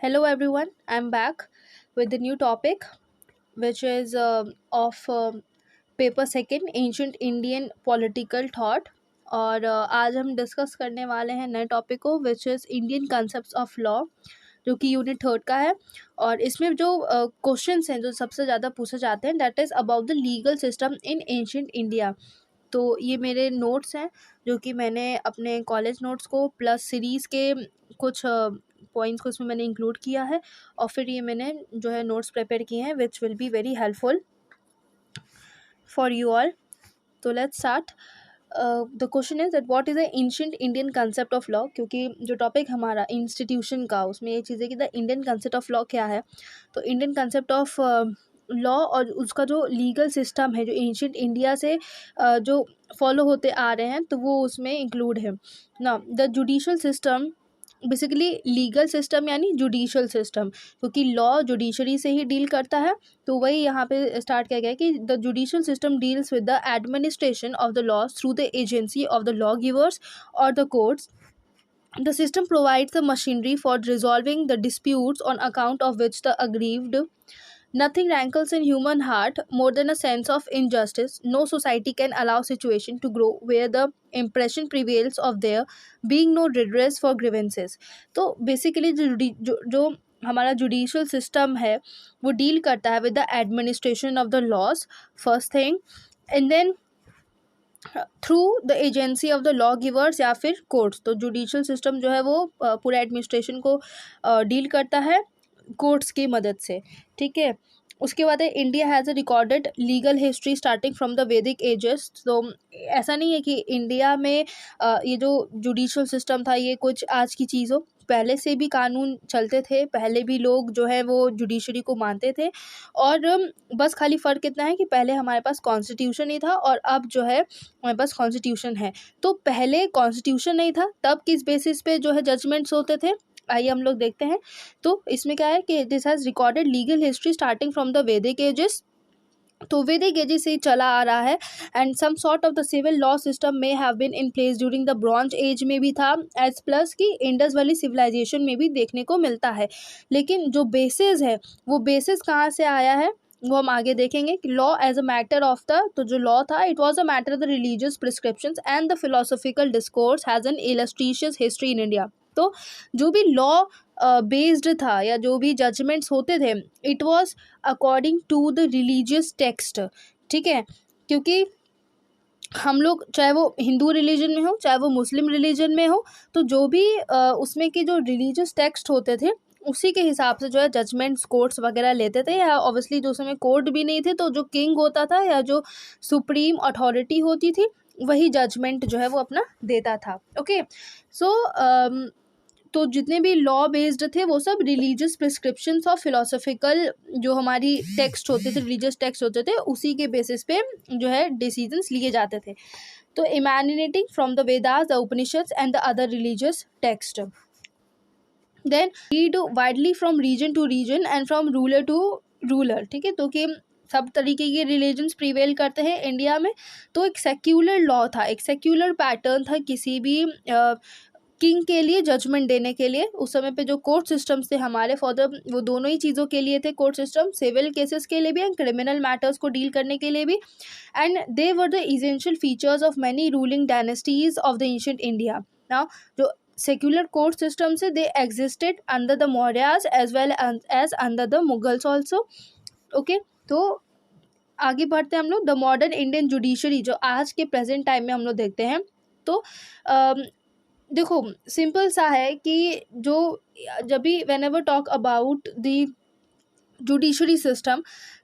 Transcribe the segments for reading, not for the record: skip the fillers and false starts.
Hello everyone, I'm back with a new topic which is of paper second ancient Indian political thought. और आज हम discuss करने वाले हैं नए टॉपिक को which is Indian concept of law, जो कि यूनिट थर्ड का है। और इसमें जो क्वेश्चंस हैं जो सबसे ज़्यादा पूछे जाते हैं that is about the legal system in ancient India. तो ये मेरे नोट्स हैं जो कि मैंने अपने कॉलेज नोट्स को प्लस सीरीज़ के कुछ पॉइंट्स को इसमें मैंने इंक्लूड किया है, और फिर ये मैंने जो है नोट्स प्रिपेयर किए हैं which will be very helpful for you all. तो let's start. The question is that what is the ancient Indian concept of law, क्योंकि जो टॉपिक हमारा इंस्टीट्यूशन का उसमें ये चीज़ है कि the Indian concept of law क्या है। तो इंडियन कंसेप्ट ऑफ लॉ और उसका जो लीगल सिस्टम है जो एंशिएंट इंडिया से जो फॉलो होते आ रहे हैं तो वो उसमें इंक्लूड है ना। The judicial system basically legal system यानी जुडिशल सिस्टम, क्योंकि लॉ जुडिशरी से ही डील करता है। तो वही यहाँ पे स्टार्ट किया गया है कि the judicial system deals with the administration of the laws through the agency of the law givers और the courts. The system provides the machinery for resolving the disputes on account of which the aggrieved. Nothing rankles in human heart more than a sense of injustice. No society can allow situation to grow where the impression prevails of there being no redress for grievances. तो basically जो हमारा judicial system है वो deal करता है with the administration of the laws first thing, and then through the agency of the law givers या फिर courts. तो जुडिशल सिस्टम जो है वो पूरा एडमिनिस्ट्रेशन को डील करता है कोर्ट्स की मदद से, ठीक है। उसके बाद है India has a recorded legal history starting from the Vedic ages. तो ऐसा नहीं है कि इंडिया में ये जो जुडिशल सिस्टम था ये कुछ आज की चीज़ हो, पहले से भी कानून चलते थे, पहले भी लोग जो है वो जुडिशरी को मानते थे। और बस खाली फ़र्क इतना है कि पहले हमारे पास कॉन्स्टिट्यूशन नहीं था और अब जो है हमारे पास कॉन्स्टिट्यूशन है। तो पहले कॉन्स्टिट्यूशन नहीं था तब किस बेसिस पे जो है जजमेंट्स होते थे, आइए हम लोग देखते हैं। तो इसमें क्या है कि this has recorded legal history starting from the Vedic ages. तो वैदिक एजेस से चला आ रहा है। And some sort of the civil law system में have been in place during the bronze age में भी था, एज प्लस कि इंडस वैली सिविलाइजेशन में भी देखने को मिलता है। लेकिन जो बेसिस है वो बेसिस कहाँ से आया है वो हम आगे देखेंगे कि law as a matter of the, तो जो लॉ था it was a matter of the religious prescriptions and the philosophical discourse has an illustrious history in India. तो जो भी लॉ बेस्ड था या जो भी जजमेंट्स होते थे it was according to the religious text, ठीक है। क्योंकि हम लोग चाहे वो हिंदू रिलीजन में हो चाहे वो मुस्लिम रिलीजन में हो, तो जो भी उसमें के जो रिलीजियस टेक्स्ट होते थे उसी के हिसाब से जो है जजमेंट्स कोर्ट्स वगैरह लेते थे। या ऑब्वियसली जो समय कोर्ट भी नहीं थे तो जो किंग होता था या जो सुप्रीम अथॉरिटी होती थी वही जजमेंट जो है वो अपना देता था। ओके, सो तो जितने भी लॉ बेस्ड थे वो सब रिलीजियस प्रिस्क्रिप्शंस और फिलोसॉफिकल जो हमारी टेक्स्ट होते थे रिलीजियस टेक्स्ट होते थे उसी के बेसिस पे जो है डिसीजंस लिए जाते थे। तो emanating from the Vedas the Upanishads and the other religious text, then read widely from region to region and from ruler to ruler, ठीक है। तो कि सब तरीके के रिलीजन्स प्रिवेल करते हैं इंडिया में। तो एक सेक्युलर लॉ था, एक सेक्युलर पैटर्न था किसी भी किंग के लिए जजमेंट देने के लिए। उस समय पे जो कोर्ट सिस्टम्स थे हमारे फॉर द वो दोनों ही चीज़ों के लिए थे, कोर्ट सिस्टम सिविल केसेस के लिए भी एंड क्रिमिनल मैटर्स को डील करने के लिए भी। And they were the essential features of many ruling dynasties of the ancient India. Now जो सेक्युलर कोर्ट सिस्टम से they existed under the Mauryas as well as under the Mughals also. Okay, तो आगे बढ़ते हैं हम लोग। द मॉडर्न इंडियन जुडिशरी जो आज के प्रेजेंट टाइम में हम लोग देखते हैं, तो देखो सिंपल सा है कि जो जब भी when ever talk about the judiciary system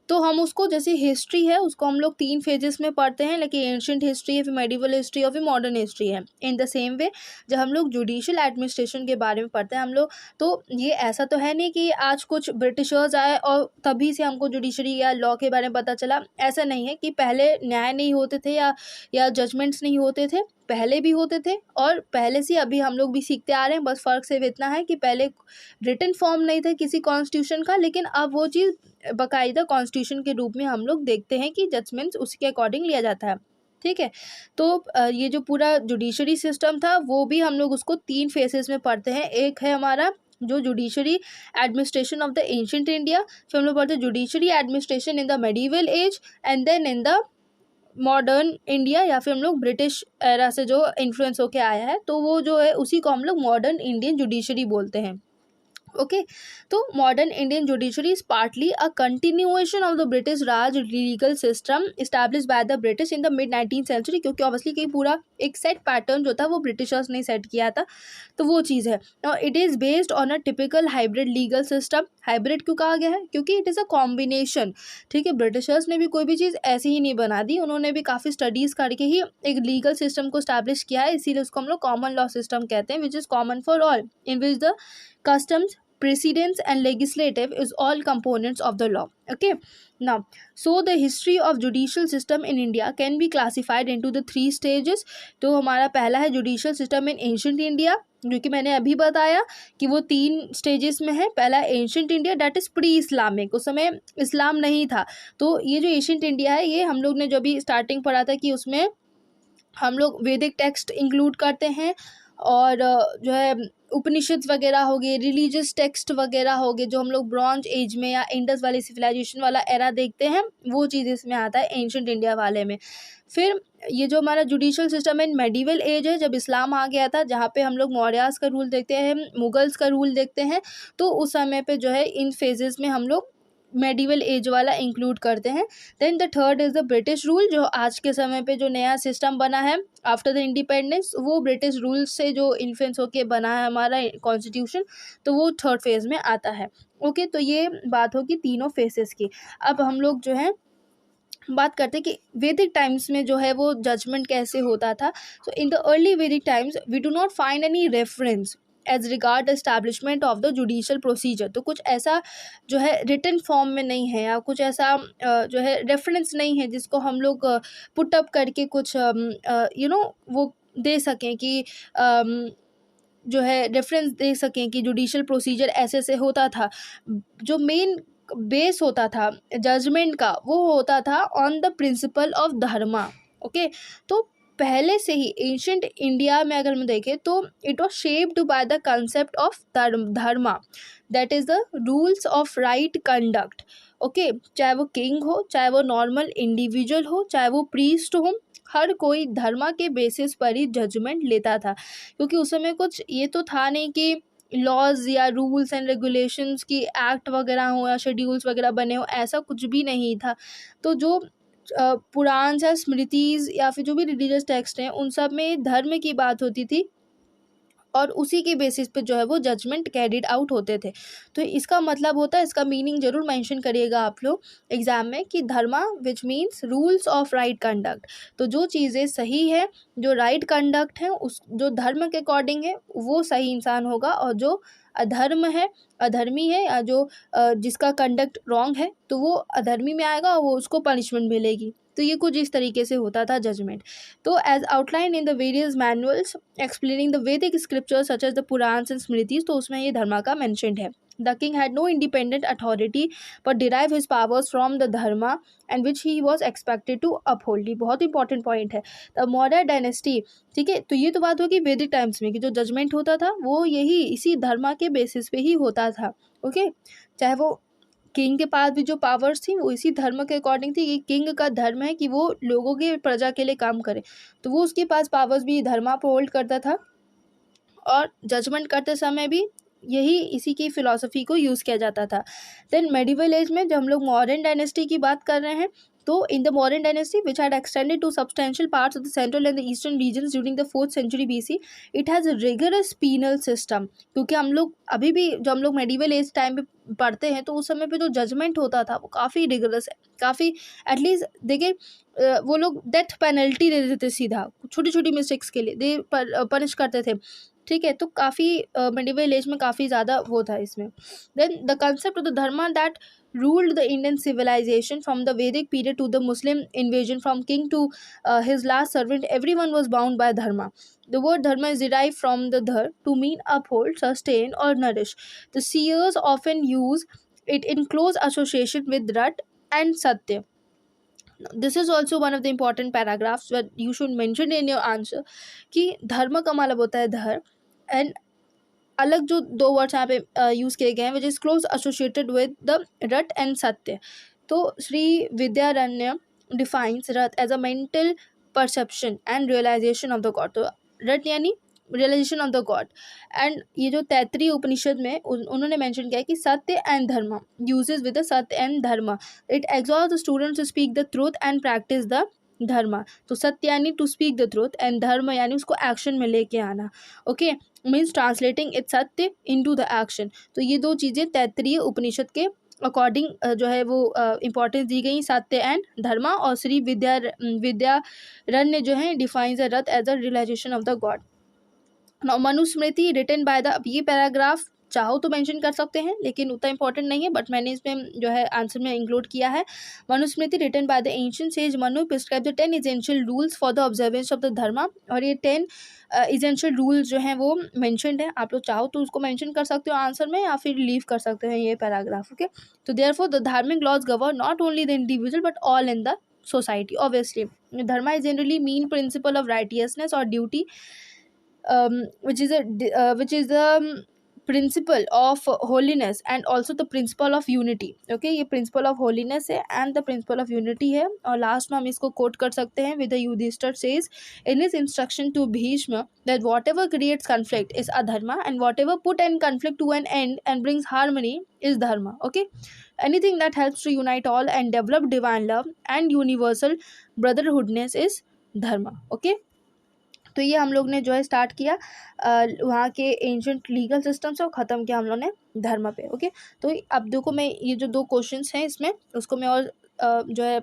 तो हम उसको जैसे हिस्ट्री है उसको हम लोग 3 फेजेस में पढ़ते हैं, लेकिन एंशिएंट हिस्ट्री है, फिर मेडिवल हिस्ट्री और फिर मॉडर्न हिस्ट्री है। इन द सेम वे जब हम लोग जुडिशियल एडमिनिस्ट्रेशन के बारे में पढ़ते हैं हम लोग, तो ये ऐसा तो है नहीं कि आज कुछ ब्रिटिशर्स आए और तभी से हमको जुडिशरी या लॉ के बारे में पता चला। ऐसा नहीं है कि पहले न्याय नहीं होते थे या जजमेंट्स नहीं होते थे, पहले भी होते थे और पहले से अभी हम लोग भी सीखते आ रहे हैं। बस फ़र्क सिर्फ इतना है कि पहले रिटन फॉर्म नहीं था किसी कॉन्स्टिट्यूशन का, लेकिन अब वो चीज़ बाकायदा कॉन्स्टिट्यूशन के रूप में हम लोग देखते हैं कि जजमेंट्स उसके अकॉर्डिंग लिया जाता है, ठीक है। तो ये जो पूरा जुडिशरी सिस्टम था वो भी हम लोग उसको 3 फेसेस में पढ़ते हैं। एक है हमारा जो judiciary administration of the ancient India, फिर हम लोग पढ़ते हैं judiciary administration in the medieval age, and then in the modern India, या फिर हम लोग ब्रिटिश एरा से जो इन्फ्लुएंस होके आया है तो वो जो है उसी को हम लोग मॉडर्न इंडियन जुडिशरी बोलते हैं। ओके, तो modern Indian judiciary is partly a continuation of the British Raj legal system establish by the British in the mid 19th century, क्योंकि ऑब्वियसली कि पूरा एक सेट पैटर्न जो था वो ब्रिटिशर्स ने सेट किया था, तो वो चीज़ है। और it is based on a typical hybrid legal system. Hybrid क्यों कहा गया है? क्योंकि इट इज़ अ कॉम्बिनेशन, ठीक है। ब्रिटिशर्स ने भी कोई भी चीज़ ऐसी ही नहीं बना दी, उन्होंने भी काफ़ी स्टडीज़ करके ही एक लीगल सिस्टम को स्टैब्लिश किया है, इसीलिए उसको हम लोग कॉमन लॉ सिस्टम कहते हैं, which is common for all, in which the customs, precedents and legislative is all components of the law. Okay, now so the history of judicial system in India can be classified into the 3 stages. तो हमारा पहला है judicial system in ancient India, जो कि मैंने अभी बताया कि वो 3 स्टेजेस में है। पहला ancient India, that is pre Islamic, उस समय इस्लाम नहीं था। तो ये जो एंशियंट इंडिया है, ये हम लोग ने जो अभी स्टार्टिंग पढ़ा था कि उसमें हम लोग वैदिक टेक्स्ट इंक्लूड करते हैं, और जो है उपनिषद वगैरह हो गए, रिलीजियस टेक्स्ट वगैरह हो गए, जो हम लोग ब्रॉन्ज एज में या इंडस वाली सिविलाइजेशन वाला एरा देखते हैं, वो चीज़ इसमें आता है एंशियंट इंडिया वाले में। फिर ये जो हमारा जुडिशल सिस्टम है मेडिवल एज है, जब इस्लाम आ गया था, जहाँ पे हम लोग मौर्यास का रूल देखते हैं, मुगल्स का रूल देखते हैं, तो उस समय पे जो है इन फेजेस में हम लोग मेडिवल एज वाला इंक्लूड करते हैं। Then the third is the British rule, जो आज के समय पे जो नया सिस्टम बना है आफ्टर द इंडिपेंडेंस, वो ब्रिटिश रूल से जो इन्फ्लुएंस होके बना है हमारा कॉन्स्टिट्यूशन, तो वो थर्ड फेज में आता है। ओके, तो ये बात होगी तीनों फेसेस की। अब हम लोग जो है बात करते हैं कि वैदिक टाइम्स में जो है वो जजमेंट कैसे होता था। So in the early Vedic times we do not find any reference as regard establishment of the judicial procedure. तो कुछ ऐसा जो है रिटन फॉर्म में नहीं है, या कुछ ऐसा जो है रेफरेंस नहीं है जिसको हम लोग पुट अप करके कुछ वो दे सकें कि जो है रेफरेंस दे सकें कि जुडिशल प्रोसीजर ऐसे से होता था। जो मेन बेस होता था जजमेंट का, वो होता था on the principle of Dharma. Okay, तो पहले से ही एंशियंट इंडिया में अगर हम देखें तो it was shaped by the concept of Dharma, that is the rules of right conduct. Okay, चाहे वो किंग हो, चाहे वो नॉर्मल इंडिविजुअल हो, चाहे वो प्रीस्ट हो, हर कोई धर्मा के बेसिस पर ही जजमेंट लेता था, क्योंकि उस समय कुछ ये तो था नहीं कि लॉज या रूल्स एंड रेगुलेशंस की एक्ट वगैरह हो या शेड्यूल्स वगैरह बने हो, ऐसा कुछ भी नहीं था। तो जो पुराण या स्मृतिज़ या फिर जो भी रिलीजियस टेक्स्ट हैं, उन सब में धर्म की बात होती थी, और उसी के बेसिस पे जो है वो जजमेंट कैरिड आउट होते थे। तो इसका मतलब होता है, इसका मीनिंग ज़रूर मेंशन करिएगा आप लोग एग्ज़ाम में, कि dharma which means rules of right conduct. तो जो चीज़ें सही है, जो राइट कंडक्ट है, उस जो धर्म के अकॉर्डिंग है, वो सही इंसान होगा, और जो अधर्म है, अधर्मी है, या जो जिसका कंडक्ट रॉन्ग है, तो वो अधर्मी में आएगा और वो उसको पनिशमेंट मिलेगी। तो ये कुछ इस तरीके से होता था जजमेंट। तो as outline in the various manuals explaining the Vedic scriptures such as the Puranas and Smritis, तो उसमें ये धर्मा का मेंशनड है। The king had no independent authority but derive his powers from the dharma and which he was expected to uphold. बहुत important point है। The modern dynasty, ठीक है, तो ये तो बात होगी वैदिक टाइम्स में कि जो जजमेंट होता था वो यही इसी धर्मा के बेसिस पे ही होता था। ओके, चाहे वो किंग के पास भी जो पावर्स थी वो इसी धर्म के अकॉर्डिंग थी, कि किंग का धर्म है कि वो लोगों के प्रजा के लिए काम करे, तो वो उसके पास पावर्स भी धर्मा पर होल्ड करता था, और जजमेंट करते समय भी यही इसी की फिलॉसफी को यूज़ किया जाता था। देन मेडिवल एज में जब हम लोग मॉडर्न डायनेस्टी की बात कर रहे हैं, तो in the modern dynasty which had extended to substantial parts of the central and the eastern regions during the 4th century BC, it has rigorous penal system. क्योंकि हम लोग अभी भी जब हम लोग मेडिवल एज टाइम पे पढ़ते हैं, तो उस समय पे जो जजमेंट होता था वो काफ़ी रिगरस है, काफ़ी, एटलीस्ट देखिए वो लोग डेथ पेनल्टी दे देते थे सीधा, छोटी छोटी मिस्टेक्स के लिए दे पनिश करते थे, ठीक है। तो काफ़ी मेडिवल एज में काफ़ी ज़्यादा वो था इसमें। Then the concept of the dharma that ruled the Indian civilization from the Vedic period to the Muslim invasion, from king to his last servant, everyone was bound by dharma. The word dharma is derived from the dhar, to mean uphold, sustain or nourish. The seers often use it in close association with Rat and Satya. This is also one of the important paragraphs that you should mention in your answer, कि धर्म का मतलब होता है धर, and अलग जो दो वर्ड्स यहाँ पे यूज़ किए गए हैं which is close associated with the rta and satya. तो Shri Vidyaranya defines rta as a mental perception and realisation of the God. तो रट यानी realisation of the God. And ये जो तैतरीय उपनिषद में उन्होंने मेंशन किया है कि satya and dharma uses with the satya and dharma, it exhorts the students to speak the truth and practice the dharma. तो सत्य यानी to speak the truth and dharma यानी उसको एक्शन में लेके आना। Okay, means translating it satya into the action. तो ये दो चीज़ें तैतरीय उपनिषद के अकॉर्डिंग जो है वो इम्पोर्टेंस दी गई, सत्य एंड धर्मा। और श्री विद्यारण्य जो है defines the rta as a realisation of the God. Manusmriti written by the, अब ये पैराग्राफ चाहो तो मेंशन कर सकते हैं लेकिन उतना इंपॉर्टेंट नहीं है, बट मैंने इसमें जो है आंसर में इंक्लूड किया है। Manusmriti written by the ancient sage Manu prescribe the 10 essential rules for the observance of the dharma. और ये 10 एसेंशियल रूल्स जो हैं वो मेंशनड है। आप लोग चाहो तो उसको मेंशन कर सकते हो आंसर में या फिर लीव कर सकते हो ये पैराग्राफ। ओके, तो therefore the dharmik laws govern not only the individual but all in the society. Obviously dharma is generally mean principle of righteousness और duty, which is the principle of holiness and also the principle of unity. Okay, ये principle of holiness है and the principle of unity है। और last में हम इसको quote कर सकते हैं with the Yudhishthir says in his instruction to Bhishma that whatever creates conflict is adharma and whatever put an conflict to an end and brings harmony is dharma. Okay, anything that helps to unite all and develop divine love and universal brotherhoodness is dharma. Okay, तो ये हम लोग ने जो है start किया वहाँ के एंशंट लीगल सिस्टम से और ख़त्म किया हम लोग ने धर्म पे। ओके, तो अब देखो मैं ये जो दो क्वेश्चंस हैं इसमें उसको मैं और जो है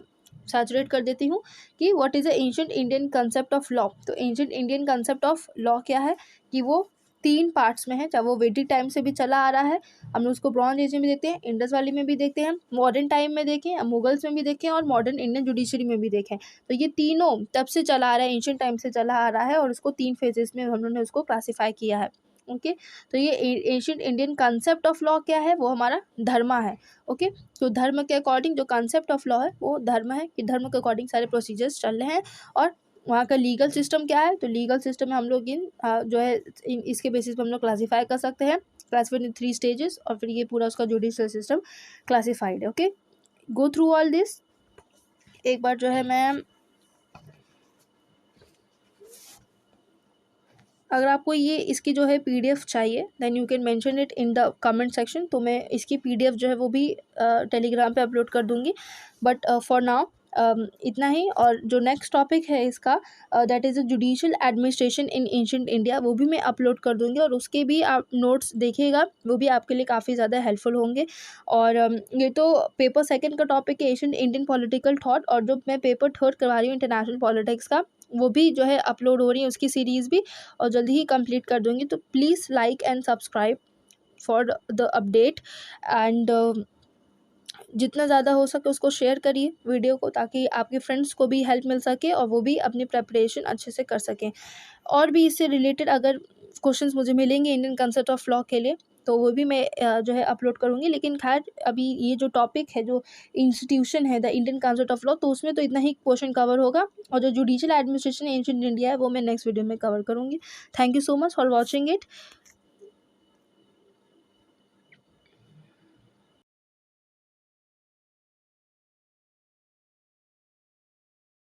सैचुरेट कर देती हूँ कि what is the ancient Indian concept of law. तो ancient Indian concept of law क्या है कि वो 3 पार्ट्स में है, चाहे वो वैदिक टाइम से भी चला आ रहा है, हम लोग उसको ब्रॉन्ज एज में भी देखते हैं, इंडस वैली में भी देखते हैं, मॉडर्न टाइम में देखें, मुगल्स में भी देखें और मॉडर्न इंडियन जुडिशरी में भी देखें। तो ये तीनों तब से चला आ रहा है, एंशिएंट टाइम से चला आ रहा है और उसको 3 फेजेस में हम लोगों ने उसको क्लासीफाई किया है। ओके, तो ये ancient Indian concept of law क्या है, वो हमारा धर्मा है। ओके, तो धर्म के अकॉर्डिंग जो कंसेप्ट ऑफ लॉ है वो धर्म है कि धर्म के अकॉर्डिंग सारे प्रोसीजर्स चल रहे हैं। और वहाँ का लीगल सिस्टम क्या है, तो लीगल सिस्टम में हम लोग जो है इसके बेसिस पे हम लोग क्लासीफाई कर सकते हैं, क्लासीफाइड इन 3 स्टेजेस और फिर ये पूरा उसका जुडिशियल सिस्टम क्लासीफाइड है। Okay, go through all this. एक बार जो है मैं, अगर आपको ये इसकी जो है PDF चाहिए then you can mention it in the comment section, तो मैं इसकी PDF जो है वो भी टेलीग्राम पे अपलोड कर दूँगी। बट फॉर नाउ इतना ही। और जो नेक्स्ट टॉपिक है इसका that is a judicial administration in ancient India, वो भी मैं अपलोड कर दूँगी और उसके भी आप नोट्स देखिएगा, वो भी आपके लिए काफ़ी ज़्यादा हेल्पफुल होंगे। और ये तो पेपर 2 का टॉपिक है एंशिएंट इंडियन पॉलिटिकल थॉट, और जो मैं पेपर 3 करवा रही हूँ इंटरनेशनल पॉलिटिक्स का, वो भी जो है अपलोड हो रही है उसकी सीरीज़ भी, और जल्दी ही कंप्लीट कर दूँगी। तो please like and subscribe for the update and जितना ज़्यादा हो सके उसको शेयर करिए वीडियो को, ताकि आपके फ्रेंड्स को भी हेल्प मिल सके और वो भी अपनी प्रेपरेशन अच्छे से कर सकें। और भी इससे रिलेटेड अगर क्वेश्चंस मुझे मिलेंगे इंडियन कंसेप्ट ऑफ लॉ के लिए तो वो भी मैं जो है अपलोड करूँगी। लेकिन खैर अभी ये जो टॉपिक है, जो इंस्टीट्यूशन है the Indian concept of law, तो उसमें तो इतना ही क्वेश्चन कवर होगा, और जो जुडिशियल एडमिनिस्ट्रेशन एंशिएंट इंडिया है वो मैं नेक्स्ट वीडियो में कवर करूँगी। Thank you so much for watching it.